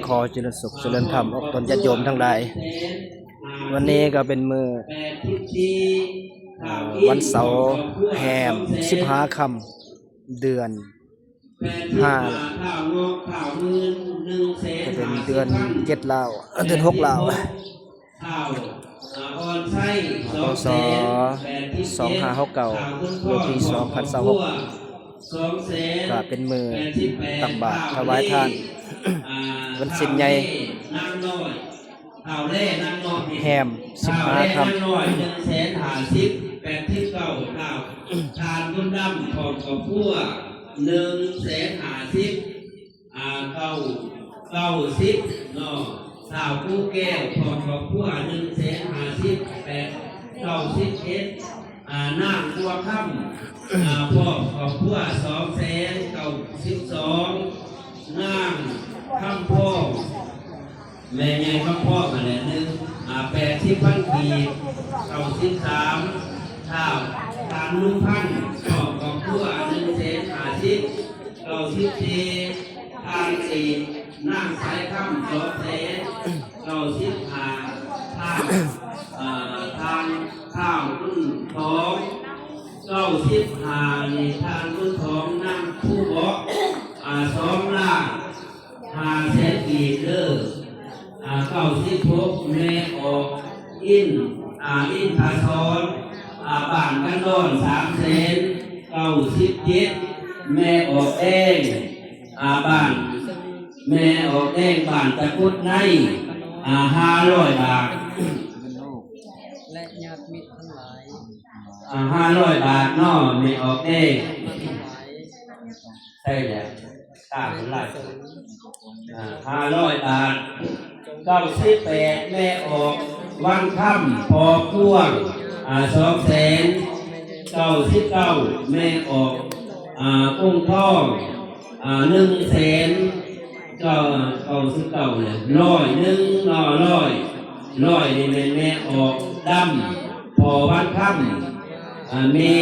ขอเจริญสุขเจริญธรรมออกตนญาติโยมทั้งหลายวันนี้ก็เป็นมือวันเสาร์แห่ม15 ค่ำเดือน5จะเป็นเดือน7ลาวเดือน6ลาวพศ2569หรือปี2026ก็เป็นมือตักบาตรถวายทานวันสิ้นใหญ่แฮม15 ค่ำทานบุญดำของกับพวก150,000เก้าสิบเนาะสาวผู้แก้วของกับพวก150,000 91นางบัวค่ำพ่อของพวก292,000นางค่ำพ่อแม่ใหญ่ค่ำพ่อมาแล้ว80,000 กีบ93ข้าวทานลุงพันพ่อของพวก150,000 94ทาน4นางสายค่ำ295ทานข้าวรุ่น295นี่ทานรุ่น2นางผู้บอก2 ล้าน500,000 กีบเด้อ96แม่ออกอินทาซอนบ้านกันโดน397แม่ออกเองบ้านแม่ออกเองบ้านตะกุดใน500 บาทและญาติมิตรทั้งหลาย500 บาทเนาะแม่ออกเองใช่แล้วตามหลาย500 บาท98แม่ออกวันค่ำพอพ่วง299แม่ออกกุ้งทอง100,000ก็99เลย100เนาะ100นี่แม่ออกดำพอวันค่ำแม่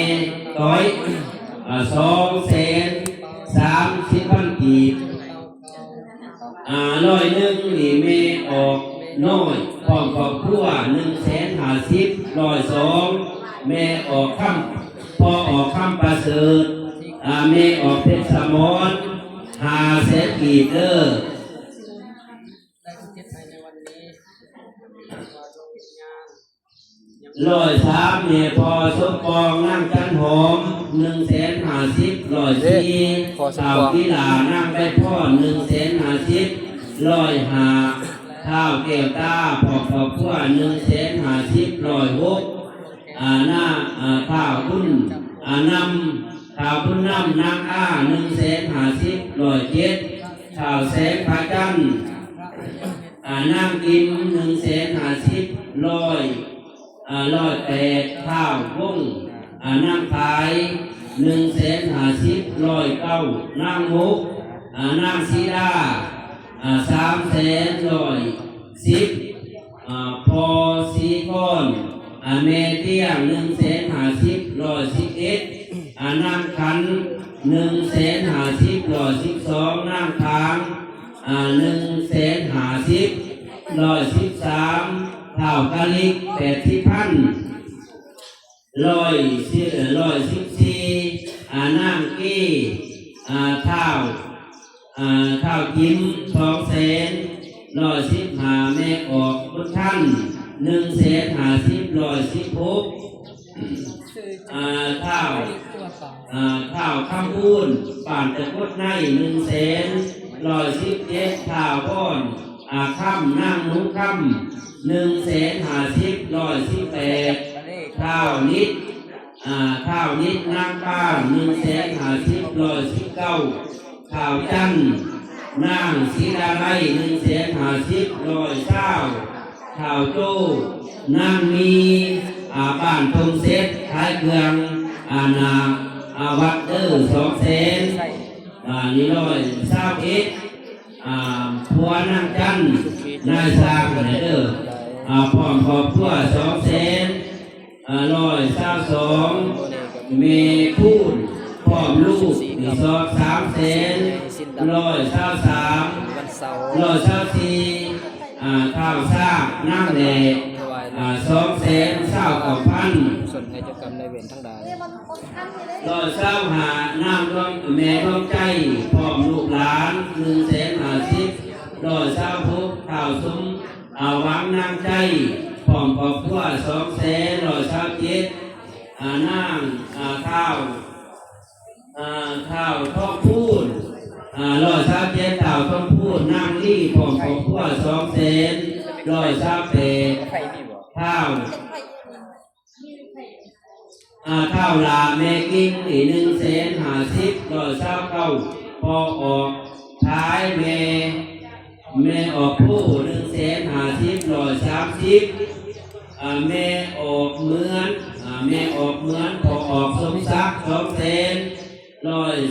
ต้อย230,000 กีบ101นี่แม่ออกน้อยพร้อมครอบครัว150,000 102แม่ออกค่ำพอออกค่ำประเสริฐแม่ออกเพชรสมร500,000 กีบเด้อ103เนี่ยพอสมปองนั่งจันหอม150,000 104สาวกีฬานั่งได้พ่อ150,000 105ข้าวแก้วตาพอครอบครัว150,000 106หน้าข้าวบุญนำข้าวบุญนำนาง150,000 107ข้าวแสงพระจันทร์นางกิม150,000 108ข้าววงนางขาย150,000 109นางมุกนางสีดา300,000 110พอสีก้อนแม่เตี้ย150,000 111นางขัน150,000 112นางทาง150,000 113เท่ากะลิก80,000 114นางกี้เท่ายิ้ม200,000 115แม่ออกบุญท่าน150,000 116เท่าคำพูนป่านตะกุดใน100,000 117เท่าก้อนค่ำนั่งนุ่งค่ำ150,000 118เท่านิดนั่งป้า150,000 119ข้าวจันนั่งสีดาไล150,000 120ข้าวโจ้นั่งมีบ้านทงเซตท้ายเครื่องวัดเดอร์200,000นี่121ผัวนั่งจันนายสร้างอะไรเด้อพร้อมครอบครัว200,000 122เมพูนพ พร้อมลูกนี่สอบ3 แสนร้อยเช้า3 วันเสาร์ ร้อยเช้าสี่ข้าวซากนั่งแดด2 แสนเช้า9,000 ส่วนให้เจ้ากรรมนายเวรทั้งหลาย ร้อยเช้าหาน้ำร่วมแม่ร่วมใจพร้อมลูกหลาน150,000ร้อยเช้าพุกข้าวซุ้มหวังนางใจพร้อมครอบครัว2 แสนร้อยเช้า7นั่งข้าวทองพูนร้อยเช้า7ข้าวทองพูนนั่งรี่พร้อมครอบครัว2 แสนร้อยเช้า8 ไฟมีบ่ ข้าวลาแม่กิ้งอี150,000ร้อยเช้า9พอออกท้ายแม่ออกผู้150,000ร้อย30แม่ออกเหมือนพอออกสมศักดิ์2 แสนร้อย31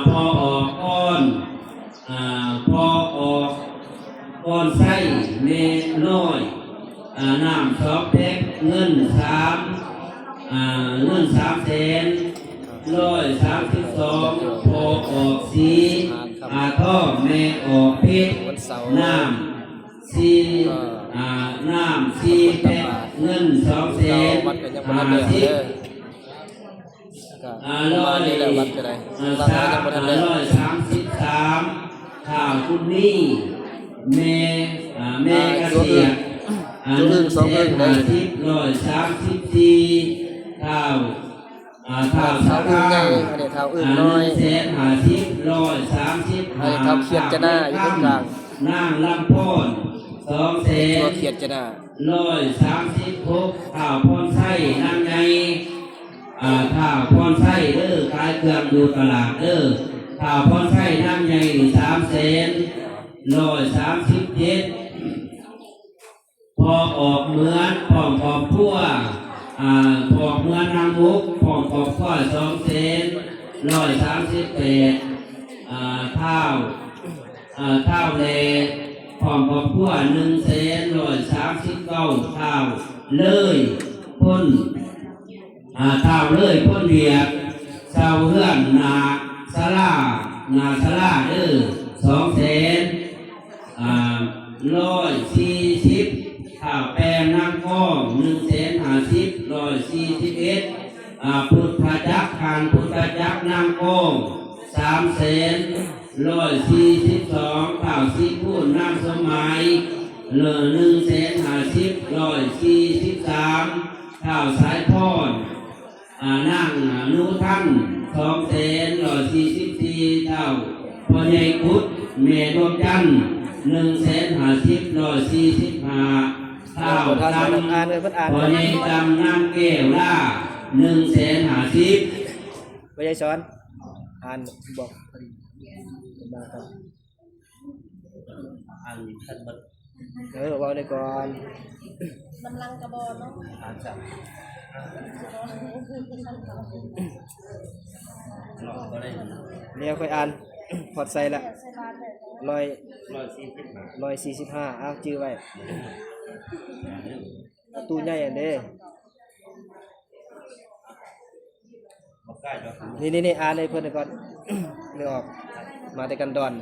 พอออกก้อนไส้เมน้อยน้ำ2 แพ็คเงิน3 แสนร้อย32พอออกสีท่อแม่ออกเพชร วันเสาร์ น้ำ4 แพ็คเงิน2 แสน วัดก็ยังบ่ทันแล้วเด้อก็มานี่แหละวัดก็ได้วัดก็ยังบ่ทันแล้ว 133ข้าวคุณนี่แม่เกษียณ150,000ร้อย34ข้าวสา เท้า ข้า อึ้ง ว ใหญ่อันนี้เท้าอึ้งน้อย 150,000ร้อย30 อันนี้เท้าเขียดจะหน้าอยู่ตรงกลาง นางลำพอน2 แส ตัวน เขียดจะหน้า ร้อย36ข้าวพรไส้นางไงข้าวพรไส้เด้อขายเครื่องอยู่ตลาดเด้อข้าวพรไส้นางไง3 แสนร้อย37พอออกเหมือนพร้อมครอบครัวพอเหมือนนางมุกพร้อมครอบครัว2 แสนร้อย38ข้าวเลพร้อมครอบครัว1 แสนร้อย39ข้าวเลยพ้นข้าวเลยพ้นเวียดชาวเฮือนนาสลาเด้อ2 แสน140ข้าวแปลงนางก้อง150,000ร้อย41พุทธจักรคานพุทธจักรนางก้อง3 แสนร้อย42ข้าวสีพูนนางสมัย150,000ร้อย43ข้าวสายพรนั่งนูท่าน2 แสนร้อย44ข้าวพ่อใหญ่กุดแม่ดวงจันทร์150,000ร้อย45ข้าวตำพ่อใหญ่ตำน้ำแก้วล่า150,000 ไปยายสอนอ่านบอกมาครับบอกเลยก่อน กำลังกระบอกเนาะ เนี่ยค่อยอ่าน พอดใส่ละ ใส่บาตรเลย 145อ้าวจื้อไว้ตู้ใหญ่อันเด้นี่อ่านให้เพิ่นก่อน นึกออกมาแต่กันดอน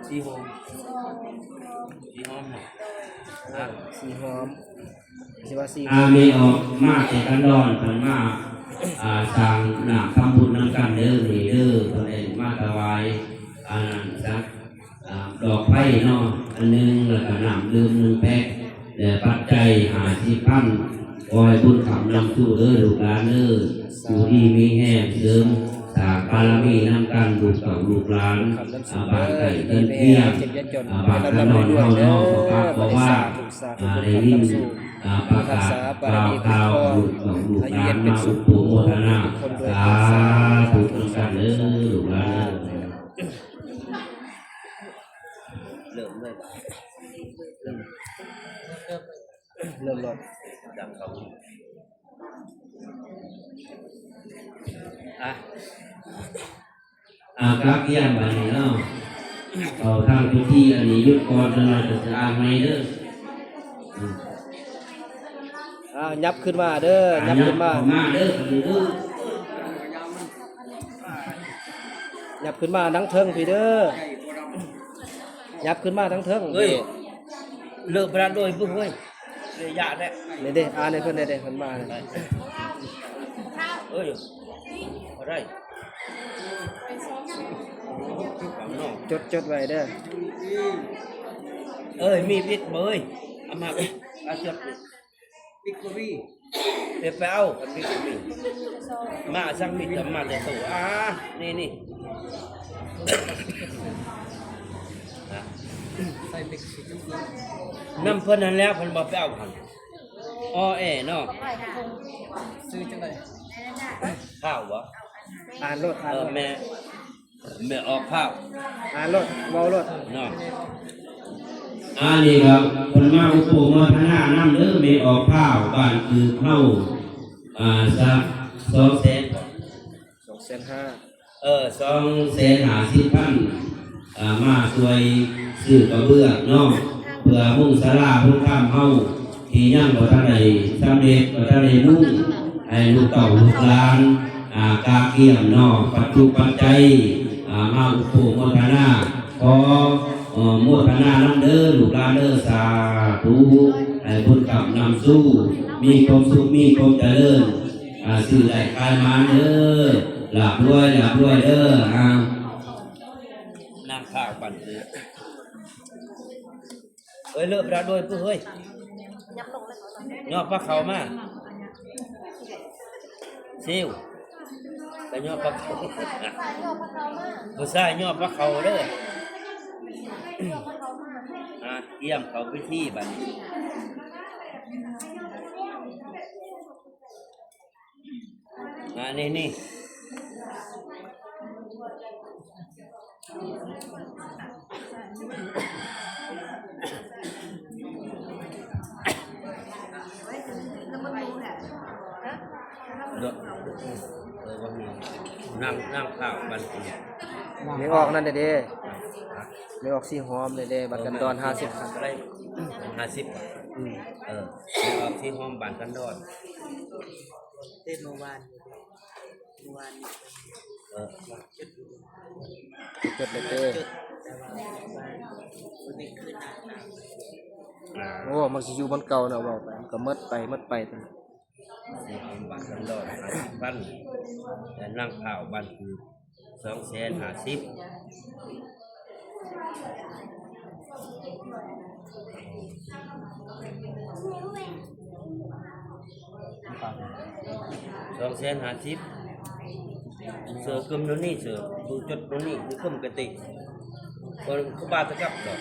สีหอมสิว่าสีหอม มีออกมาแต่กันดอนเพิ่นมาสร้างหนักทำบุญนำกันเด้อนี่เด้อเพิ่นเองมาถวายสักดอกไผ่เนาะอันนึงแล้วก็น้ำดื่ม1 แพ็คปัจจัย50,000ขอให้บุญคำนำสู่เด้อลูกหลานเด้ออยู่ดีมีแห้งเสริมสร้างบารมีนำกันลูกเก่าลูกหลานบ้านไก่เกินเพียงบ้านขนอนเฮาเนาะบอกว่าได้ยินประกาศข่าวลูกของลูกหลานมาอุปโภคนาสาธุทั้งกันเด้อลูกหลานเริ่มเลยเริ่มรถดังเขากักเยี่ยมบัดนี้เนาะเอาทางพิธีอันนี้ยุดก่อนจะมาจะอ่านให้เด้อ ยับขึ้นมาเด้อยับขึ้นมา มาเด้อพี่เด้อ ยับขึ้นมาทั้งเทิงพี่เด้อยับขึ้นมาทั้งเทิง เฮ้ยเลิกพนันด้วยเพิ่งเฮ้ยเลยยะแน่ นี่เด้อ่านให้เพิ่นได้เด้เพิ่นมาเนี่ย เอ้ยบ่ได้ จดไว้เด้อ เอ้ยมีพิษเบยเอามาเอาจดพิกกรีเดี๋ยวไปเอาพิกกรีมาสั่งมิดจะมาแต่ตัวนี่ ใส่เด็กสิ น้ำเพิ่นนั้นแล้วเพิ่นบ่ไปเอาพันอ้อแอเนาะ ซื้อจังได๋ ข้าวบ่ อ่านรถอ่านรถ แม่ออกข้าว อ่านรถเว้ารถ เนาะนี่ครับเพิ่นมาอุปโภคมาทนาน้ำเด้อแม่ออกข้าวบ้านคือเข้าสัก200,000 250,000 250,000มาช่วยซื้อกระเบื้องเนาะเพื่อมุ่งศาลาพุ่งข้ามเฮาที่ยังบ่ทันได้สำเร็จบ่ทันได้มุ่งให้ลูกเต่าลูกหลานกาเกี่ยมเนาะปัจจุปัจจัยมาอุปโภคโมทนาขอโมทนานำเด้อลูกหลานเด้อสาธุให้บุญกับนำสู้มีความสุขมีความเจริญสื่อได้กายมาเด้อหลับด้วยเด้อนั่งข้าวปั่นคือเฮ้ยเลิกแล้วด้วยเพื่อเฮ้ยยอดพระเขามาซิวแต่ยอดพระเขาผู้ชายยอดพระเขาเด้อเยี่ยมเขาพิธีบัดนี้นี่นั่งข้าวบันทึก ไม่ออกนั่นเด้ไม่ออกสีหอมเด้บัตรกันดอน50,000 อะไร50ไม่ออกที่ห้องบันกันดอน เต้นเมื่อวานจดเด้โอ้มันสิอยู่บนเก่าเนาะเว้าไปก็หมดไปที่ห้องบันกันดอน50,000แต่นั่งข้าวบันคือ250,000250,000เสือกึมโน่นนี่เสือดูจดโน่นนี่คือกึมกติคนก็บาตะกับดอก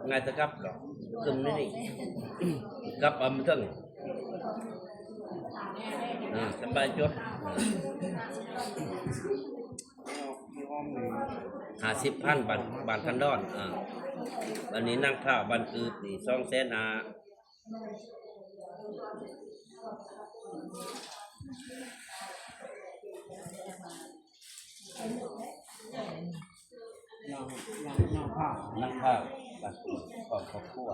ไงตะกับดอกกึมนี่กับมันทั้งสบายจด50,000บานกันดอนวันนี้นั่งข้าวบันคือนี่250,000นั่งข้าวบันขอบครอบครัว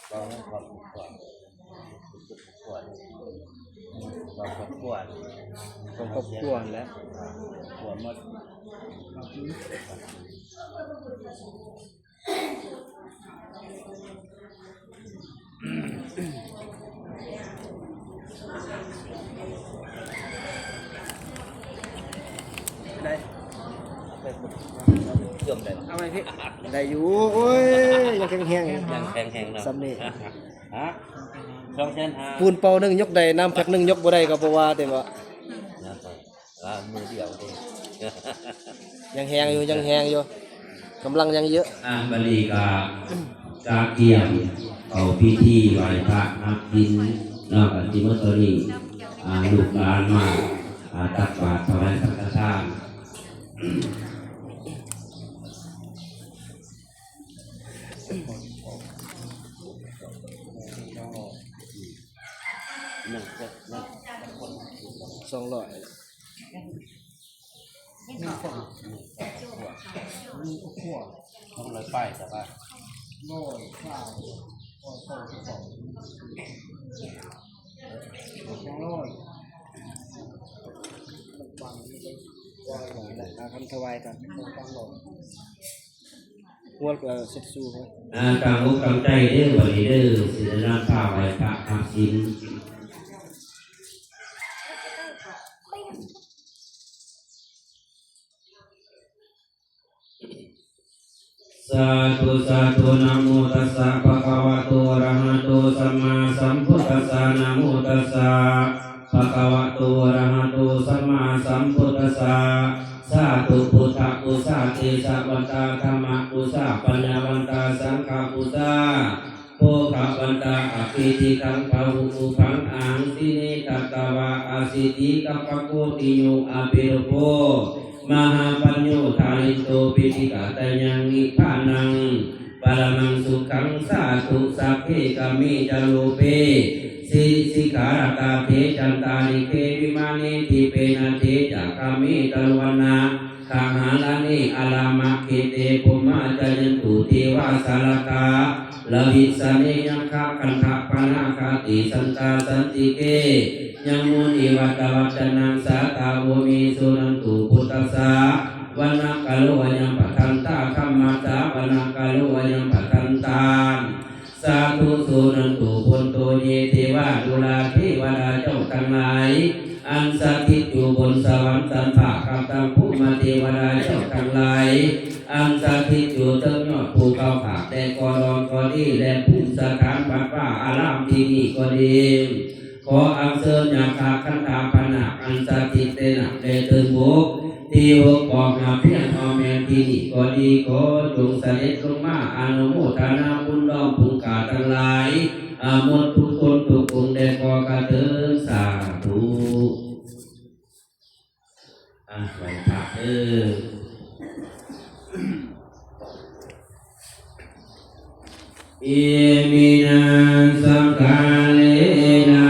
ขอบครอบครัวขอบครัวแล้วหัวหมดได้ เชื่อมได้ เอาไหมพี่ได้อยู่โอ้ยยังแข็งๆ ยังแข็งๆเนาะ สำนี่ 250,000 ปูนเป่าหนึงยกได้น้ำแพ็คหนึงยกบ่ได้ก็บ่ว่าแต่ว่า มือเดียวเอง ยังแฮงอยู่กำลังยังเยอะ บัดนี้กาเกี่ยมเอาพิธีไหว้พระนับดินนอกจากที่เมื่อตอนนี้ลูกหลานมาตักบาตรถวายสังฆทาน200ต้องเลยป้ายแต่ว่า โน่นข้าว ทำถวายกันวัวก็สุดสู้ครับ กางมุกกางใจเด้อวันนี้เด้อศิลปะข้าวไหวพระทำศีลสาธุสาธุนะโมตัสสะภะคะวะโตอะระหะโตสัมมาสัมพุทธัสสะนะโมตัสสะภะคะวะโตอะระหะโตสัมมาสัมพุทธัสสะสาธุพุทธปุสสะเตชะวันตาธัมมะปุสสะปัญญาวันตาสังฆปุสสะโภควันตาอภิธิคังภาวุภูคังอังสิเนตัตตวะอาสิติกัปปะโกติโยอภิรโภมหาปัญโยทาริโตปิติกาตยังนิพพานังปรมังสุขังสาธุสัพเพกามิจโลเปสิสิการตาเทจันตาลิเควิมานิทิเปนะเทจักามิตลวนาขังหาลานิอาลามะเกเตปุมาจยันตุเทวาสารกาลวิสเนยังคะคันทะปานาคาติสันตาสันติเกยังมุนิวัตวัจนังสาตาโวมิสุนันตุพุทธัสสะวันนักกะโลยังปัทันตาคัมมาสาวันนักกะโลยังปัทันตาสาธุสุนันตุพุทโตเยเทวาดุลาเทวดาเจ้าทั้งหลายอันสถิตอยู่บนสวรรค์สันภาคัมตังภูมิเทวดาเจ้าทั้งหลายอันสถิตอยู่เทิงยอดภูเขาผาแต่กอรอนกอดีและภูมิสถานวัดว่าอารามที่นี่ก็ดีขออัญเชิญญาคาคันธาปนาอันสถิตเตนะในเทิงบุกที่หกออกมาเพียงอแมนที่นี่ก็ดีขอจงเสด็จลงมาอนุโมทนาบุญน้อมภูกาทั้งหลายหมดทุกคนทุกองค์ได้ขอกระเถิดสาธุไหวพระอิมินาสังฆาเลนะ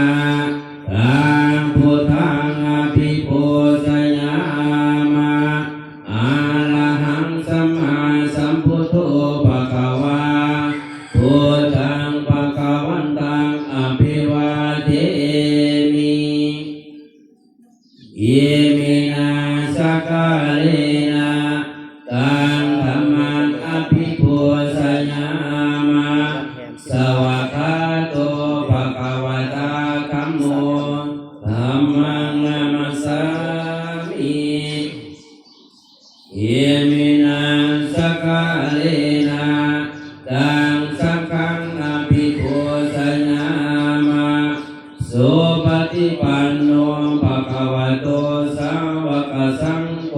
ตังพุทธังอภิปูชยามะอะระหังสัมมาสัมพุทโธภะคะวาพุทธังภะคะวันตังอภิวาเทมิอิมินาสังฆาเลนะตังธัมมังอภิปูชยามะสวากขาโตภะคะวะตาธัมโมธัมมังนามัสสามิอิมินาสังฆาเลนะตังสังฆังอภิปูชยามะสุปฏิปันโนภะคะวะโตสาวกสังโฆ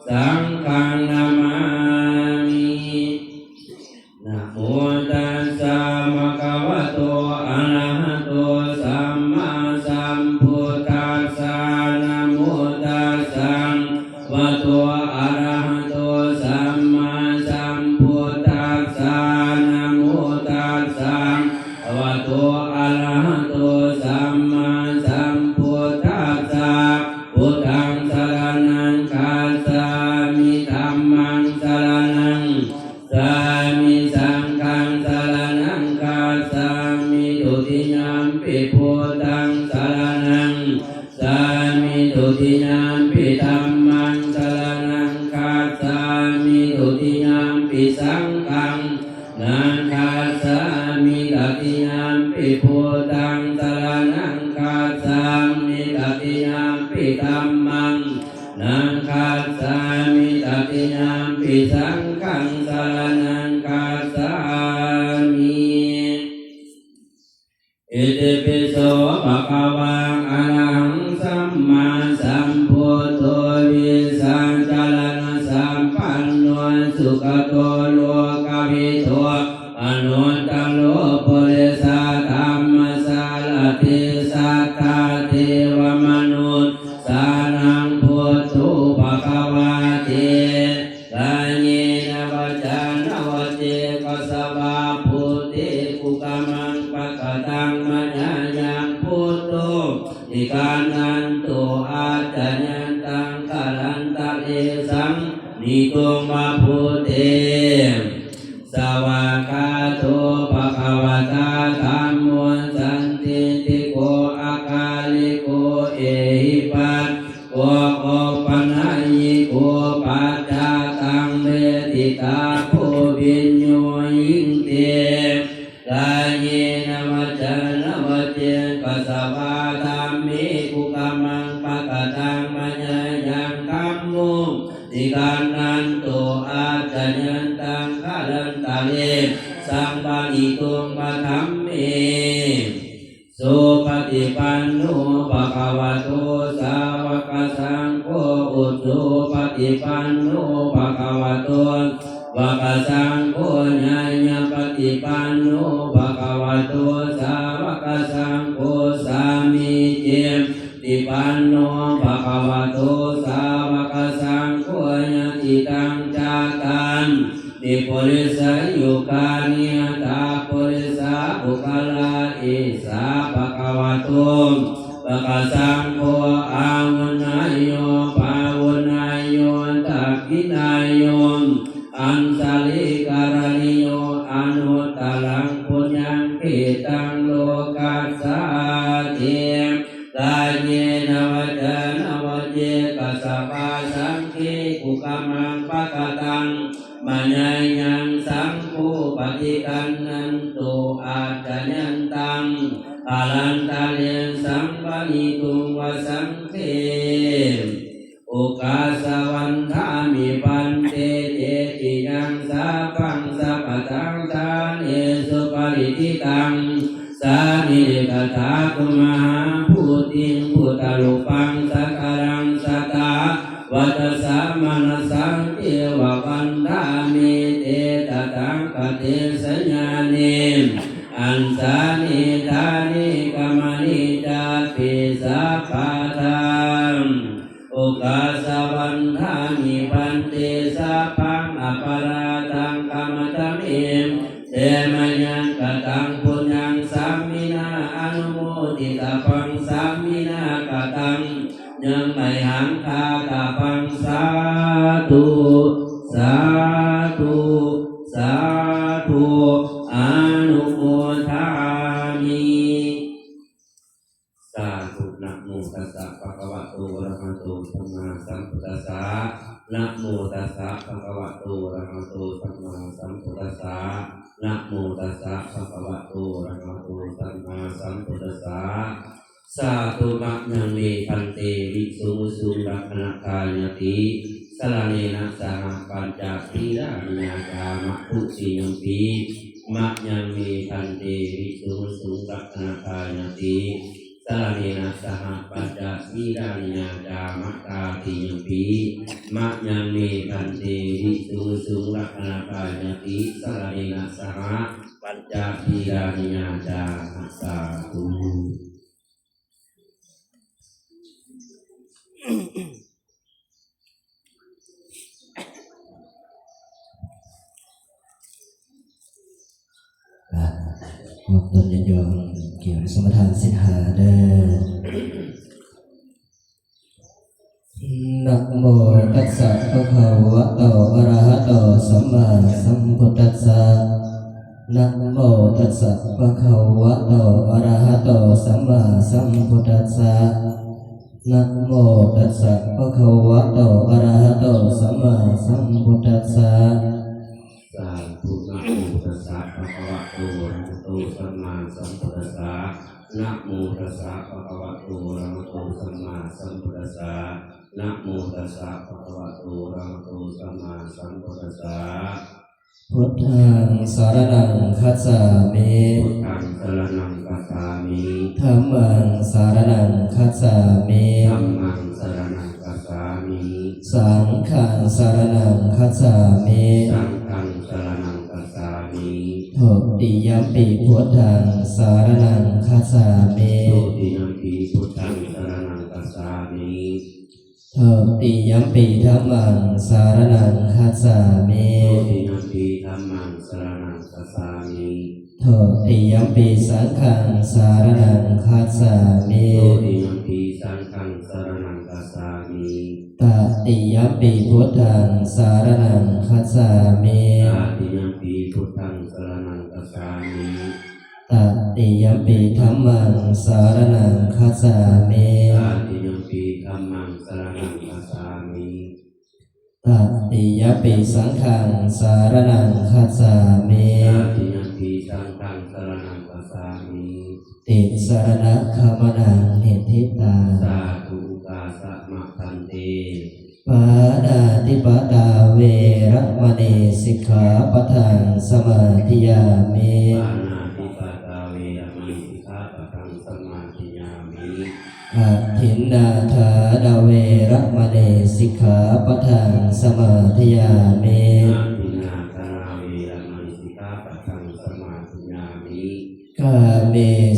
สังฆังนามามินะโมตัสสะภะคะวะโตอะระหะโตสัมมาสัมพุทธัสสะนะโมตัสสะภะคะวะโตอะระหะโตสัมมาสัมพุทธัสสะนะโมตัสสะภะคะวะโตอะระหะโตสัมมาสัมพุทธัสสะพุทธังสรณังคัจฉามิธัมมังสรณังสามิสังฆังสรณังคัจฉามิทุติยมปิพุทธังสรณังสามิทุติยมปิธัมมังสรณังคัจฉามิทุติยมปิสังฆังนังคัจฉามิตติยมปิพุทธังสรณังคัจฉามิตติยมปิธัมมังนังคัจฉามิตติยมปิสังฆังสรณังคัจฉามิอิติปิโสภะคะวะอะระหังสัมมาสัมพุทโธวิสัชจารณสัมปันโนสุขโตโลกวิทูอนุตตโลปุริสธัมมสารติสัทธาเทวมนุษย์สานังพุทโธภะคะวะเตกายเยนะวะจานวะเจกสวะพุทธิกุกมังปะกะตังมะญายังพุทโธนิกานันโตอาจายันตังกะลันตะเอสังนิโกมะพุทเตสวากขาโตภะคะว กัสสะวาธรรมิกุกามังปะกะตังมัญญายังคัมมุติการนันโตอาจจะยันตังคะลันตะเลสัมปะอิตุงปะธัมเมสุปฏิปันโนภะคะวะโตสาวกสังโฆอุชุปฏิปันโนภะคะวะโตวะกสังโฆญาญาปฏิปันโนภะคะวะโตสาวกสังโฆสามีเจติปันโนภะคะวะโตสาวกสังโฆญาติตังจากันติปุริสายุคานิยตาปุริสาบุคลาเอสาภะคะวะโตภะคะสังโฆอาวุนายโยภาวุนายโยตักขินายโยอันสาลิการณิโยอนุตตรังปุญญังปิตังโลกัสสะเทกายเยนวัจนวเจกัสสะปะสังคีกุกามังปะกะตังมัญญายังสังโฆปฏิกันนันโตอาจายันตังอาลันตะเลสัมปะนิตุงวสังเขโอกาสวันทามิปันเตเจติยังสาปังสัพพตังทานเอสุปริทิตังสานิกถาตุมหาภูติงพุทธรูปังสักการังสัตตาวัตสามนสังเทววันทามิเตตตังกเตสัญญานิอันสานิธานิกามนิจาปิสัพพะทังโอกาสวันทามิปันเตสัพพังอปาราตังกามตัมเอมเตมยังกตังปุญญังสัมมินาอนุโมทิตาปังสัมมินากตังยังไมหังคาตาปังสาธุสาธุสาธุอนุโมทามิสาธุนะโมตัสสะภะคะวะโตอะระหะโตสัมมาสัมพุทธัสสะนะโมตัสสะภะคะวะโตอะระหะโตสัมมาสัมพุทธัสสะนะโมตัสสะภะคะวะโตอะระหะโตสัมมาสัมพุทธัสสะสาธุมะยังเมพันเตวิสุสุรักขณกายติสลาเนนะสหปัญจศีลานิยาจามะพุสียมปีมะยังเมพันเตวิสุสุรักขณกายติสลาเนนะสหปัญจศีลานิยาจามะตาติยมปีมะยังเมพันเตวิสุสุรักขณกายติสลาเนนะสหปัญจศีลานิยาจามะสาธุขอบคุณญาติโยมเกี่ยวกับสมทานสินหาเด้อนะโมตัสสะภะคะวะโตอะระหะโตสัมมาสัมพุทธัสสะนะโมตัสสะภะคะวะโตอะระหะโตสัมมาสัมพุทธัสสะนะโมตัสสะภะคะวะโตอะระหะโตสัมมาสัมพุทธัสสะสาธุนะโมตัสสะภะคะวะโตอะระหะโตสัมมาสัมพุทธัสสะนะโมตัสสะภะคะวะโตอะระหะโตสัมมาสัมพุทธัสสะนะโมตัสสะภะคะวะโตอะระหะโตสัมมาสัมพุทธัสสะพุทธังสรณังคัจฉามิ พุทธังสรณังคัจฉามิธัมมังสรณังคัจฉามิ ธัมมังสรณังคัจฉามิสังฆังสรณังคัจฉามิสังฆังสรณังคัจฉามิโทติยัมปิพุทธังสรณังคัจฉามิโทติยัมปิพุทธังสรณังคัจฉามิโทติยัมปิธัมมังสรณังคัจฉามิโทติยัมปิธัมมังสรณังคัจฉามิโทติยัมปิสังฆังสรณังคัจฉามิโทติยัมปิสังฆังสรณังคัจฉามิตติยัมปิพุทธังสรณังคัจฉามิตติยัมปิพุทธังสรณังคัจฉามิตติยัมปิธัมมังสรณังคัจฉามิตติยัมปิธัมมังสรณังคัจฉามิตติยัมปิสังฆังสรณังคัจฉามิตติยัมปิสังฆังสรณังคัจฉามิ ติสารณะคามนังเนทิตา สาธุกาสะมะพันเต ปาดาติปตาเวระมณีสิกขาปะทังสมาธิยามิ ปานาติปาตาเวรมณีสิกขาปะทังสมาธิยามิ อะทินนาธาดาเวระมณีสิกขาปะทังสมาธิยามิ อาทินนาคานาเวรมณีสิกขาปะทังสมาธิยามิ กาเม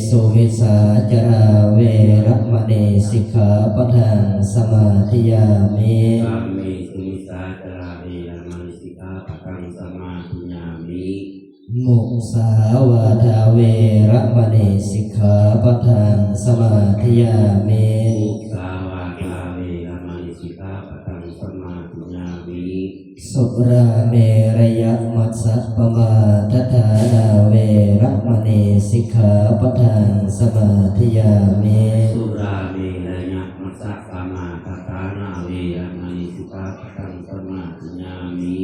สุมิสาจาราเวระมณีสิกขาปะทังสมาธิยามิ กาเมสุมิสาจาราเวรมณีสิกขาปะทังสมาธิยามิ มุสาวาทาเวระมณีสิกขาปะทังสมาธิยามิ มุสาวาทาเวรมณีสิกขาปะทังสมาธิยามิ สุราเมรยมัสสะปมาทฐานาเวระมณีสิกขาปะทังสมาธิยามิ สุราเมรยมัสสะปามาทฐานาเวรมณีสิกขาปะทังสมาธิยามิ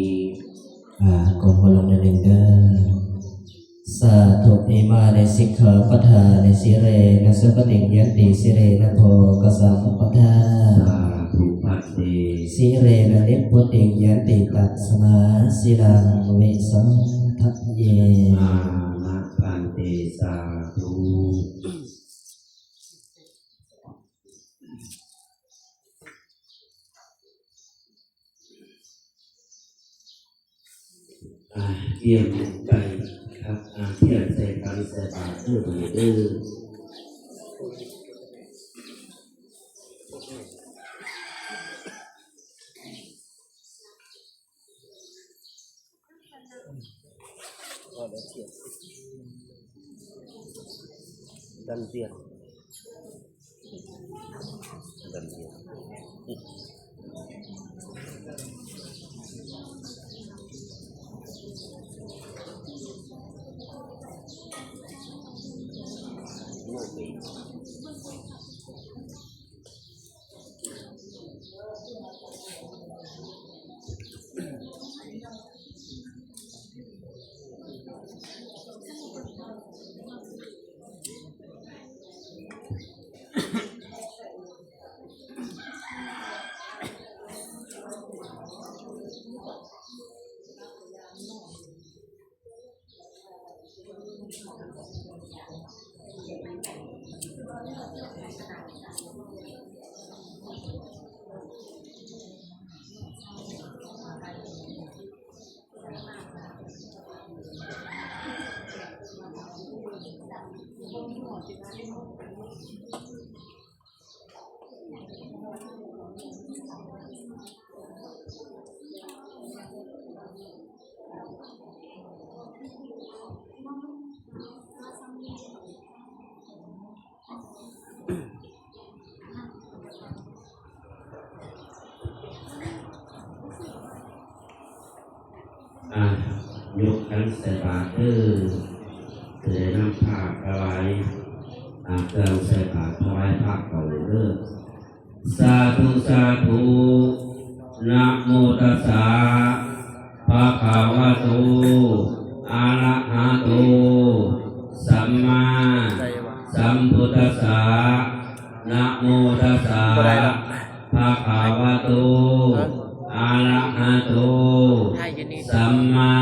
กองพลงในหนึ่งเด้อสาธุอิมาในสิกขาปะทาในสิเรนะสุปฏิยันติสิเรนะโพกสัมปทา สาธุปัสเต สิเรนะนิพพุติยันติตัสมาสิลังวิสังทัพเย อานะพันเตสาธุเยี่ยมใจครับเที่ยงใส่การใส่บาตรเพื่อไปเด้อดันเตียนดันเตียนยกขันใส่บาตรเด้อจะได้นำผ้าถวายเครื่องใส่บาตรถวายผ้าเก่าเด้อสาธุสาธุนะโมตัสสะภะคะวะโตอะระหะโตสัมมาสัมพุทธัสสะนะโมตัสสะภะคะวะโตอะระหะโตสัมมา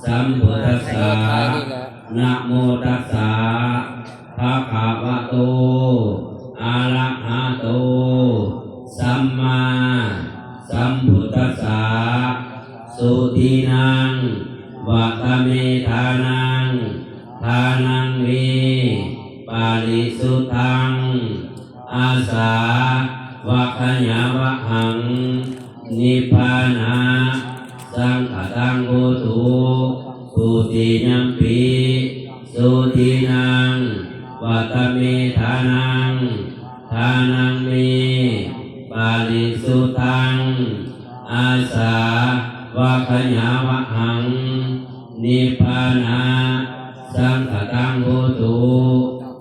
สัมพุทธัสสะนะโมตัสสะภะคะวะโตอะระหะโตสัมมาสัมพุทธัสสะสุตินังวัตเมธานังทานังวิปาริสุทธังอาสาวะคญาวะหังนิพพานาสังฆตังโหตุปุติยัมปิสุตินังวัตเมธานังทานังมิปาริสุทธังอาสาวะคญาวะหังนิพพานาสังฆตังโหตุ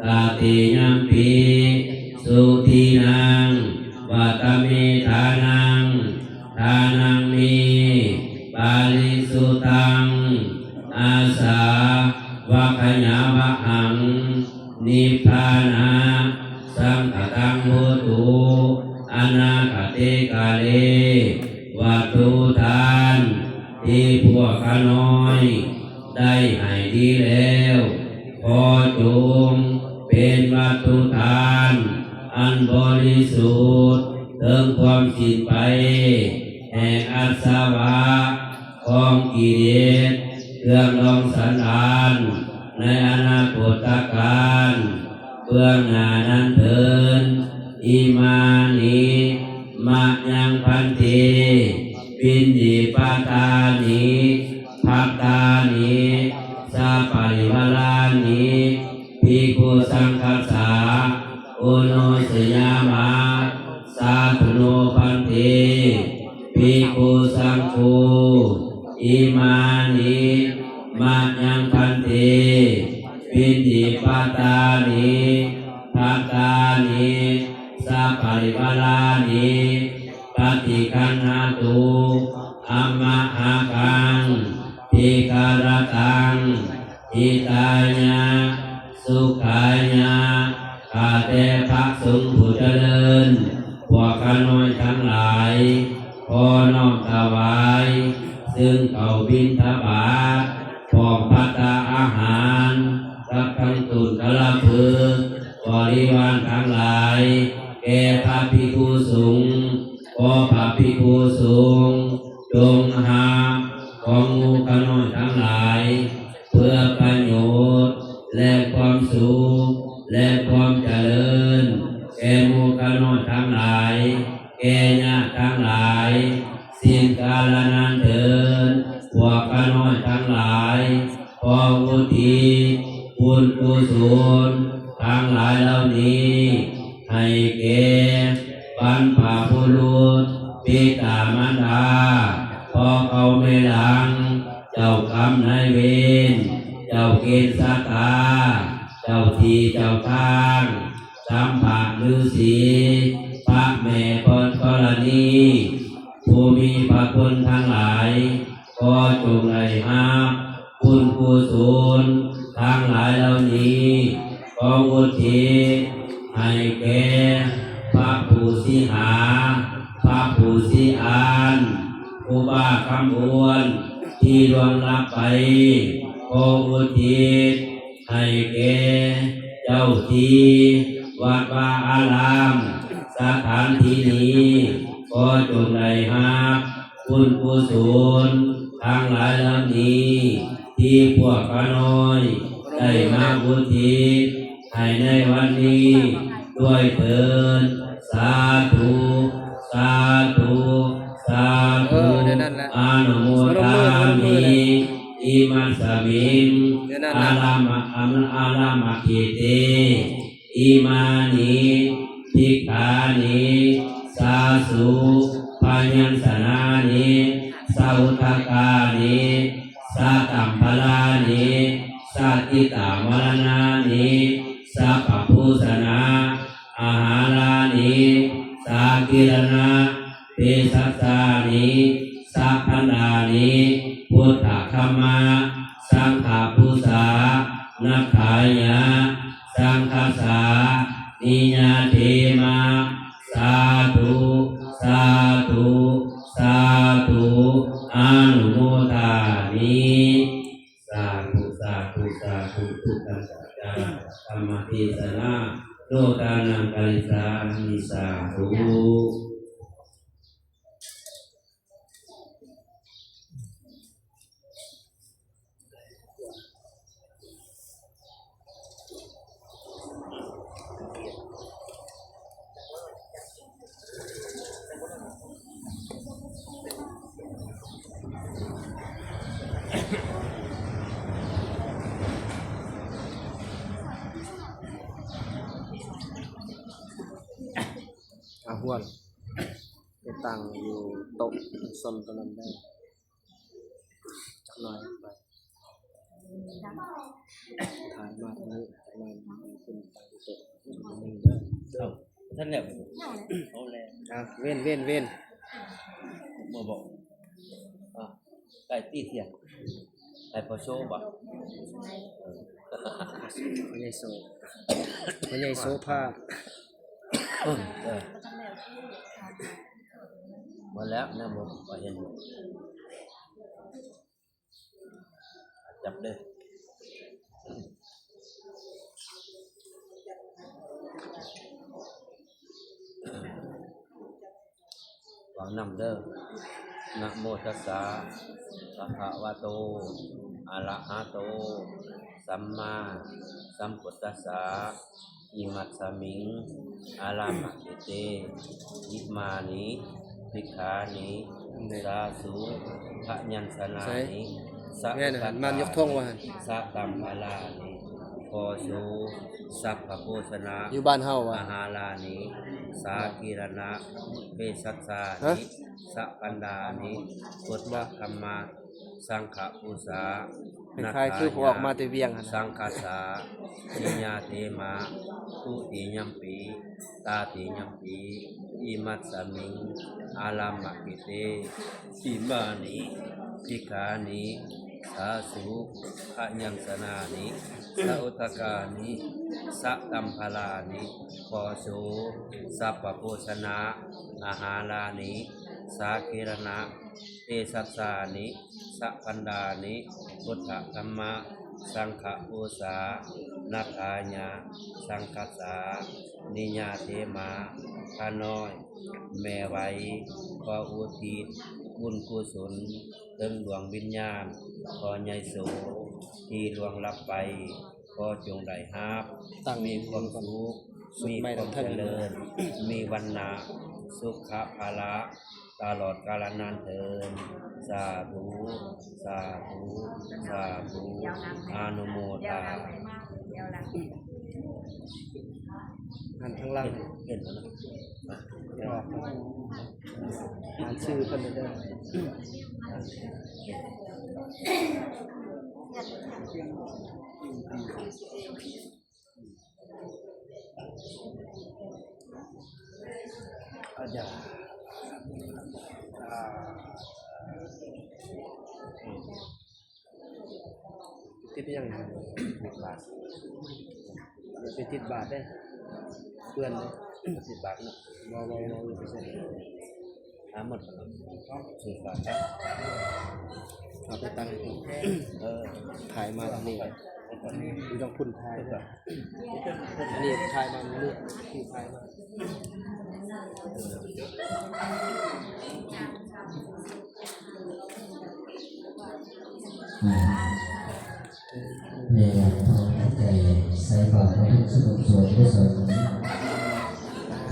ตาติยัมปิสุตินังวัตเมธานังทานังมิปาริสุทธังอาสาวะคญาวะหังนิพ อันบริสุทธิ์เติมความสิ้นไปแห่งอาสวะของกิเลสเครื่องรองสันดานในอนาคตการเบื้องหน้านั้นเถิดอิมานิมะยังพันเตปินดีปาตานิภัตตานิสาปาริวารานิภิกขุสังฆัสสะโอโนสยามะสาธุโนพันเตภิกขุสังโฆอิมานิมะยังพันเตปินดีปาตานิภัตตานิสาปาริวารานิปฏิคันหาตุอัมมะหากังทิการตังอิตายะสุขายะข้าแต่พระสงฆ์ผู้เจริญพวกข้าน้อยทั้งหลายขอน้อมถวายซึ่งเขาบิณฑบาตของภัตตาอาหารกับทั้งตุนกะละพึกบริวารทั้งหลายแก่พระภิกขุสงฆ์ขอพระภิกขุสงฆ์จงหาของหมู่ข้าน้อยทั้งหลายเพื่อประโยชน์และความสุขและความเจริญแก่หมู่ข้าน้อยทั้งหลายแก่ญาติทั้งหลายสิ้นกาลนานเถิดพวกข้าน้อยทั้งหลายขออุทิศบุญกุศลทั้งหลายเหล่านี้ให้แก่บรรพบุรุษบิดามารดาพ่อเขาไม่หลังเจ้ากรรมนายเวรเจ้าเกณฑ์สตาเจ้าทีเจ้าทางสัมภะฤาษีพระแม่พรกรณีผู้มีพระคุณทั้งหลายขอจงได้รับบุญกุศลทั้งหลายเหล่านี้ขออุทิศให้แก่พระผู้สิหาพระผู้สิอานครูบาคำอวนที่ล่วงลับไปขออุทิศให้แก่เจ้าที่วัดวาอารามสถานที่นี้ขอจงได้รับบุญกุศลทั้งหลายเหล่านี้ที่พวกข้าน้อยได้มาอุทิศให้ในวันนี้ด้วยเถิดสาธุสาธุสาธุอนุโมทามิอิมัสสมิงอาลามะอาลามะกิเตอิมานิภิกขานิสาสุปัญญัสนานิสาอุทกานิสาตัมพลานิสาติตามรณานิสัพพพุสนาอาหารานิสากิรณะเปสัสสานิสัพพันดานิพุทธคัมมาสังฆพุสานักขายะสังฆสานิญาเทมาสาธุสาธุสาธุอนุโมทามิสาธุสาธุสาธุทุกขันสัจจาธรรมเทศนาโลกานังกัลสามิสาธุ หวนไปตั้งอยู่โต๊ะส้มตัวนั้นได้จักหน่อยไปถ่ายมาตรงนี้จักหน่อยขึ้นตั้งอยู่โต๊ะนึงเด้อ ท่านเนี่ยเอาแล้ว เว้นเว้นเว้น มาบอกไก่ตีเทียนไก่พอโชว์บ่ ไม่ใช่โซไม่ใช่โซผ้า มาแล้วนะผมไปเห็นจับเลย นำเด้อนะโมตัสสะภะคะวะโตอะระหะโตสัมมาสัมพุทธัสสะอิมัสสมิงอาลามะเกเตอิมานิภิกขานิสาสุขะยัญสนานิสัพ แม่น พะ มันยกท่องว่าหั่น สัพตัมภาลานิโพสุสัพพะโภชนะ อยู่บ้านเฮาว่า อาหารานิสากิรณะเภสัชสา ฮะ นิสัพพันดานิพุทธคัมมาสังฆปูสา คล้ายๆคือผมออกมาแต่เวียงหั่น สังฆาสานิญาเทมาทุติยัมปีตาติยัมปีอิมัสสมิงอาลามะกิเตอิมานิภิกขานิสาสุขะยังสนานิสัอุตกานิสัตัมภาลานิโพสุสัพพะโภชนะอาหารานิสากิรณะเอสัสสานิสัพพันดานิพุทธคัมมะสังฆปูสานัทายาสังคัสสานิญาเทมาข้าน้อยแม่ไว้ขออุทิศบุญกุศลถึงดวงวิญญาณขอใหญ่โสที่ล่วงลับไปขอจงได้ฮับ ตั้ง มีความสุข สุข มี ไม่ ค ต้ วา อง ม เทิง เจริญ มีวันนาสุขภาละตลอดกาลนานเทินสาธุสาธุสาธุอานุโมทา หันทางหล่าง เห็นแล้วนะ บอกอ่านชื่อเพิ่นเด้อ อาจารย์ติดยังไงติดบาทไปติดบาทได้เพื่อนเลย สิบบาทนะ เบาไปใส่ ทั้งหมดสิบบาทครับ เอาไปตั้ง ถ่ายมาทางนี้ดูต้องพุ่นถ่ายด้วยอันนี้ถ่ายมาเลือกที่ถ่ายมา เรียนทองใจใส่บาตรให้สนุกสวยกุศล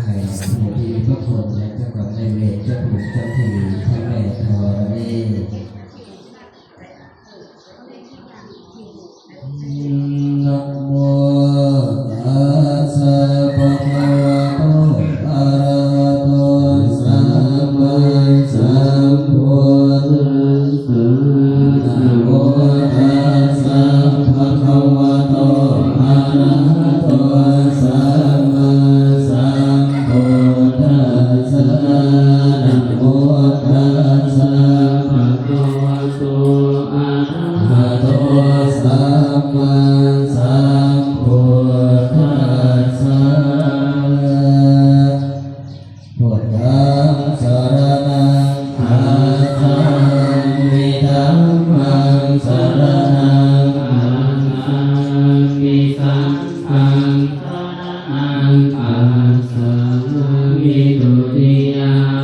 ให้สมุทีพระคุณและเจ้ากรรมนายเวรเจ้าผู้เจ้าที่พระแม่ธรณีนะโมตัสสะภะคะวะโตอะระหะโตสัมมาสัมพุทธัสสะนะโมตัสสะภะคะวะโตอะระหะโตสัมมาสัมพุทธัสสะนะโมตัสสะภะคะวะโตอะระหะโตสัมมาสัมพุทธัสสะพุทธังสรณังคัจฉามิธัมมังสรณังคัจฉามิสังฆังสรณังคัจฉามิตุติย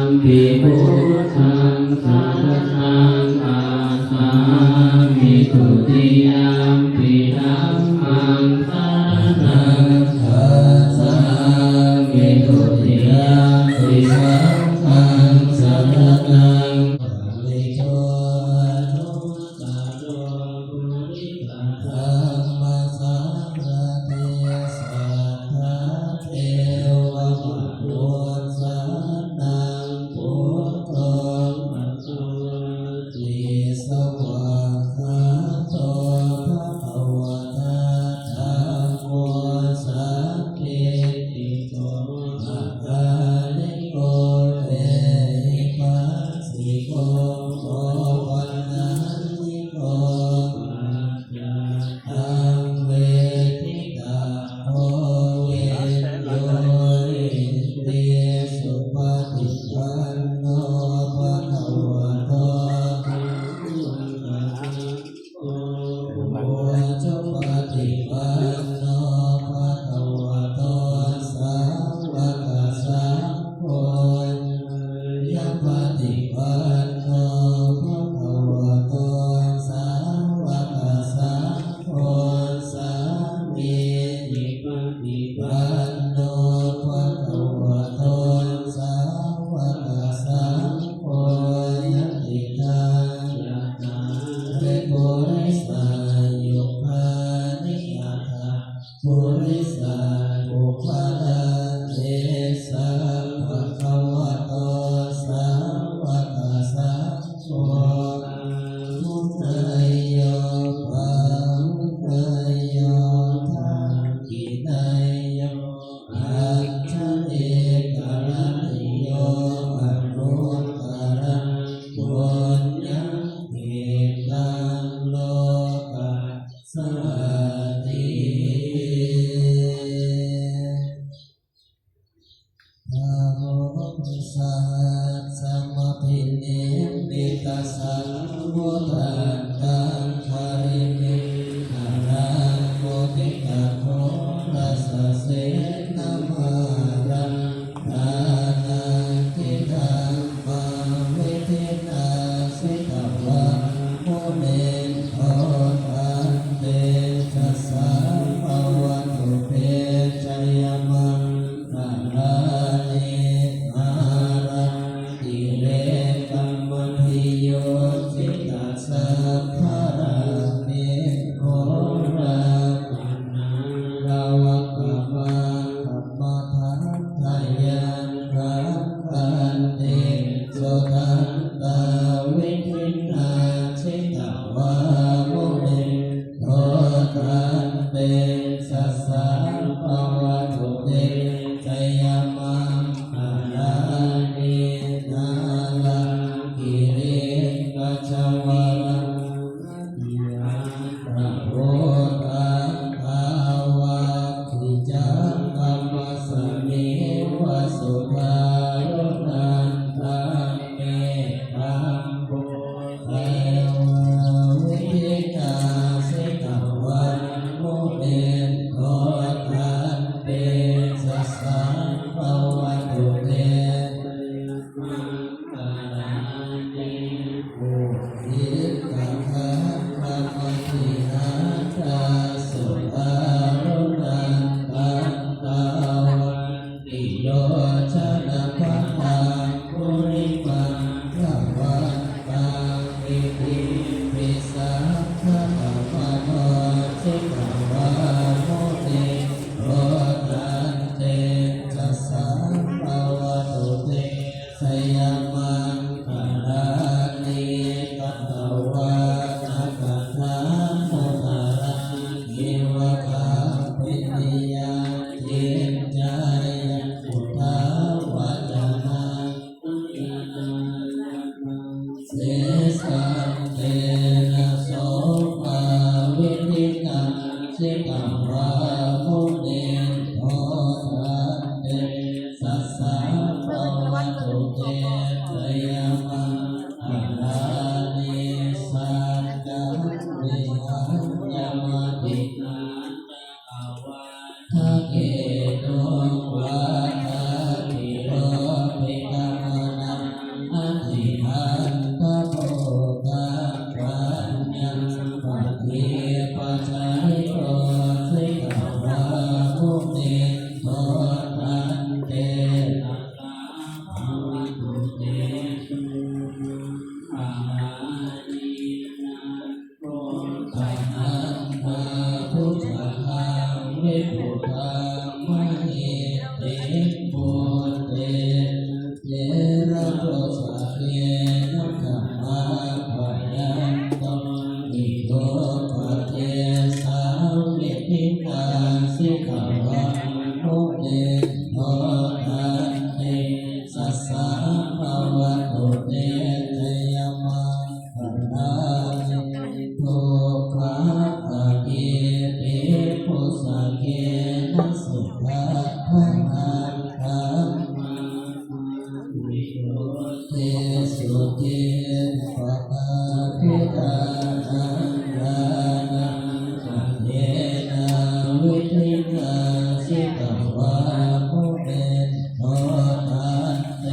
มปิพุทธังสรณังคัจฉามิตุติยมปิธัมมังสรณังคัจฉามิตุติยมปิสังฆังสรณังลิโกโนตาโรปุริกาธัมมัสสะระเทสัทธาเทวะมะโนสันตังพุทโธภะคะวะติสวะคาโตภะคะวะตาธัมโมสัพพิติโกภะคะลิโก สัสสะมะพิเนมิตัสสะวุตันตังคาริมินารังโมติกะโมรัสสะเสนะมารังนานาทิตังมาวิทินาสิตาวังโมเนโทตันเตชัสสะภะวะตุเตชยมังนารานิอารังติเรกัมมัทธิโยสิตัสสะภะรามิโหราปันนังลาวะกะมังธัมมะทันทายันรักขันติโสตันตาวิทินาสิตาวามุนิโทตันเตสัสสะภะวะตุเตชยมังอารานินาลังกิริกัจจวารังยันตะโพตังภาวะขิจังธัมมสมิวะสุทายุนันตังเมตัมโพเทววิทิตาสิกาวันโมเนโทตันเตสัสสะภะวะตุเตมังคารานิโภทิกะขะขะมะทินาทาสุตารุนันตันตาวันติโยชนะภะทังปุริมังภะวันตังอิติปิสัพพะตมะโนสิกาวาโมเนโทตันเตสัสสะภะวะตุเตสยมังคารานิกัตตวานะกัตถาโมทารังเยวะคาปิติยาเยจายะพุทธาวาจานังเสสังเตนะโสภาวิทิตังสิกาวาโมเนโทตันเตสัสสะภะวะตุเตชยมังอารานิสัจจังวิหังยมตินาทักเกโตวาทาติโรภิกามนังอธิหันตโพธังปัญญังปฏิปัจจัยโตสิกาวามุนิโทตันเตตัสสะภะวะตุเตอานินาโกตันหาพุทธังวิพุทธังมหิเตปุเตเยระโรสะเกนะกัมมาภะยันโตอิโตปะเทสาวิทิตาสิกาวังโมเนโทตันเตสัสสะภะวะตุเตชยมังคารานิโทภะปะเกติปุสะเกนะสุทาภะนังธัมมังวิโยเทสุติปะปะพิตานังญาณังสัพเพนะวิทินาสิกาวาโมเนโทตันเต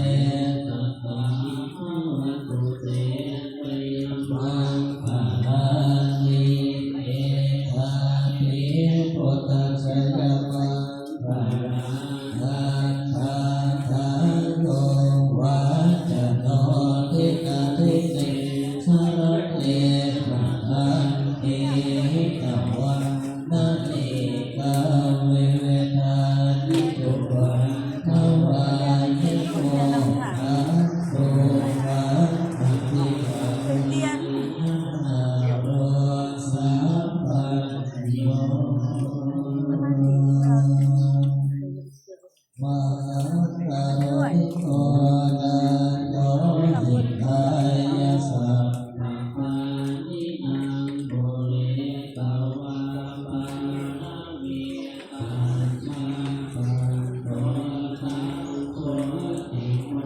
สัสสะภะวะตุเตชยมังคารานิเอตาปิปุตตะสยมังคารานันทาทาโนวาจโนทิกาทิเตสารเตมะทันเตกะวันนานิกาเวเวทานิจุวันทวานิโมหะโสภะปฏิภาณโรสัพพัญโยมหาการิโกนาโนหิตายะสัพพะนินังโภเลตวาปานามิตัญจาปันโตตังโคติม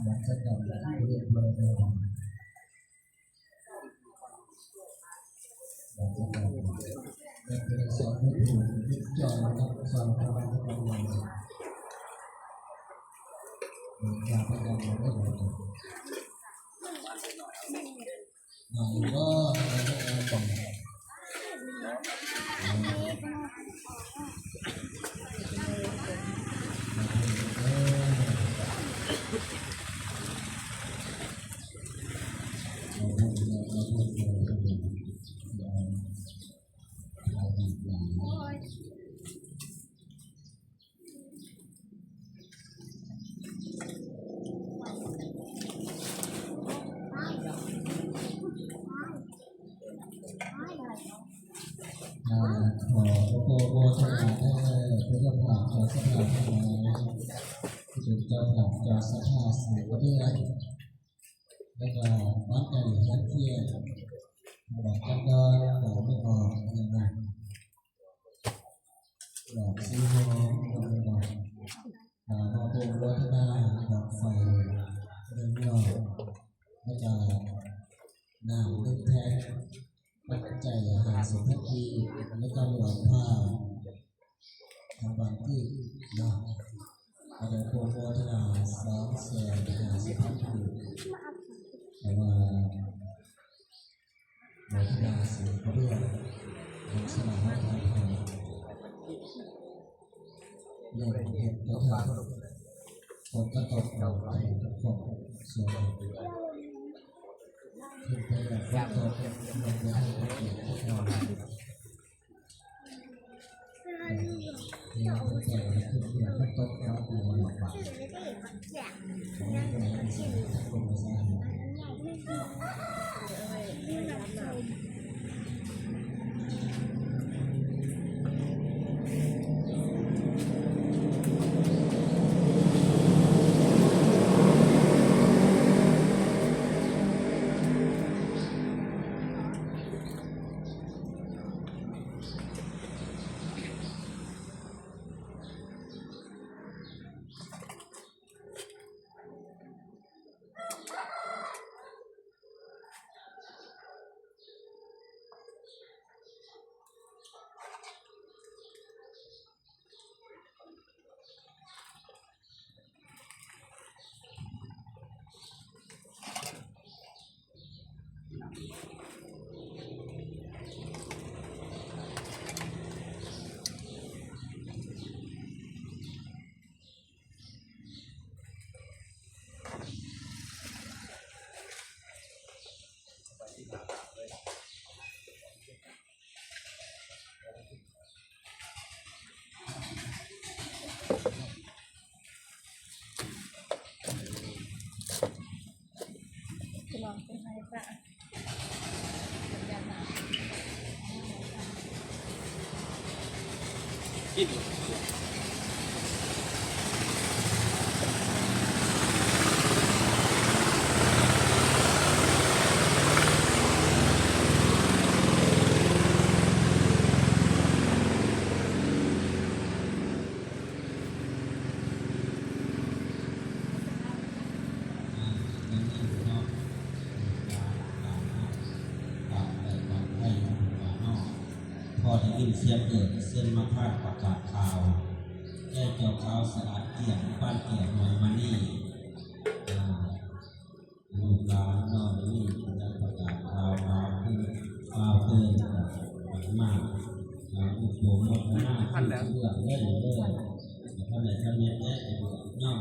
มันจะดำและเรียบร้อยเลยเราจะดำและเป็นสอนให้ถูกยึดจ่อกับสอนทำให้มันลงอย่าไปดำไม่ได้เราก็ต้อง ขอโปรโมทนาได้ผู้รับผ่านจอสภาทั้งหลายที่เป็นเจ้าผ่านจอสภาสื่อเรื่องและก็วัดใหญ่วัดเทียนบอกกันก็ขอไม่ออกยังไงหลอกซีโร่ไม่ออกมาโปรโมทนาดอกไฟเรื่องยอดและก็น้ำเล็กแท้ปัจจัยหาสมพักีและก็หลวงผ้าทางบางที่นะอะไรโปรโมทนา250,000แต่ว่าโมทนาสิ่งเรื่องของสนามไทยเรื่องเหตุก็ทำคนก็ตกเราไปคนส่วนขึ้นไปแบบตัวเป็นมันจะให้เกียรติทุกคนเนี่ยคนแก่ขึ้นเรือก็ตกเราไปหลอกหลอนนี่เป็นสิ่งที่คนไม่ทราบลองเป็นไงบ้างกินพอได้ยินเสียงเกิดเส้นมะพร้าวประกาศข่าวแก้เจ้าข่าวสะอาดเกี่ยงบ้านเกี่ยงหน่อยมานี่ลูกหลานนอนนี่ได้ประกาศข่าวมาคือข่าวเตือนมากอุปโภคหมดหน้าคือเรื่องเล่นท่านไหนท่านเนี่ยนอก